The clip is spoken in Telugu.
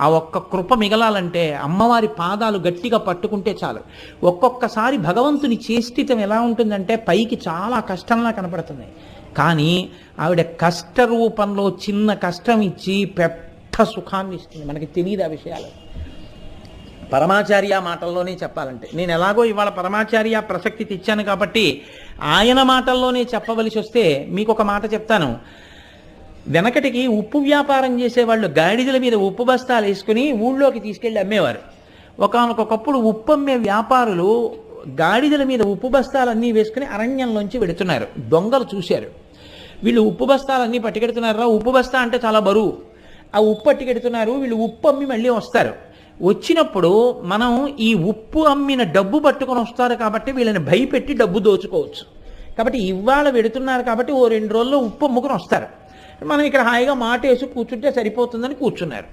ఆ ఒక్క కృప మిగలాలంటే అమ్మవారి పాదాలు గట్టిగా పట్టుకుంటే చాలు. ఒక్కొక్కసారి భగవంతుని చేష్టితం ఎలా ఉంటుందంటే పైకి చాలా కష్టంలా కనపడుతుంది, కానీ ఆవిడ కష్ట రూపంలో చిన్న కష్టం ఇచ్చి పెద్ద సుఖాన్ని ఇస్తుంది. మనకి తెలియదు ఆ విషయాలు. పరమాచార్య మాటల్లోనే చెప్పాలంటే, నేను ఎలాగో ఇవాళ పరమాచార్య ప్రసక్తి తెచ్చాను కాబట్టి ఆయన మాటల్లోనే చెప్పవలసి వస్తే మీకు ఒక మాట చెప్తాను. వెనకటికి ఉప్పు వ్యాపారం చేసేవాళ్ళు గాడిదల మీద ఉప్పు బస్తాలు వేసుకుని ఊళ్ళోకి తీసుకెళ్ళి అమ్మేవారు. ఒకనొకప్పుడు ఉప్పు అమ్మే వ్యాపారులు గాడిదల మీద ఉప్పు బస్తాలన్నీ వేసుకుని అరణ్యంలోంచి వెడుతున్నారు. దొంగలు చూశారు, వీళ్ళు ఉప్పు బస్తాలన్నీ పట్టుకెడుతున్నారా, ఉప్పు బస్తా అంటే చాలా బరువు, ఆ ఉప్పు పట్టుకెడుతున్నారు, వీళ్ళు ఉప్పు అమ్మి మళ్ళీ వస్తారు. వచ్చినప్పుడు మనం ఈ ఉప్పు అమ్మిన డబ్బు పట్టుకొని వస్తారు కాబట్టి వీళ్ళని భయపెట్టి డబ్బు దోచుకోవచ్చు. కాబట్టి ఇవాళ వెడుతున్నారు కాబట్టి ఓ 2 రోజుల్లో ఉప్పు అమ్ముకొని వస్తారు. మనం ఇక్కడ హాయిగా మాట వేసి కూర్చుంటే సరిపోతుందని కూర్చున్నారు.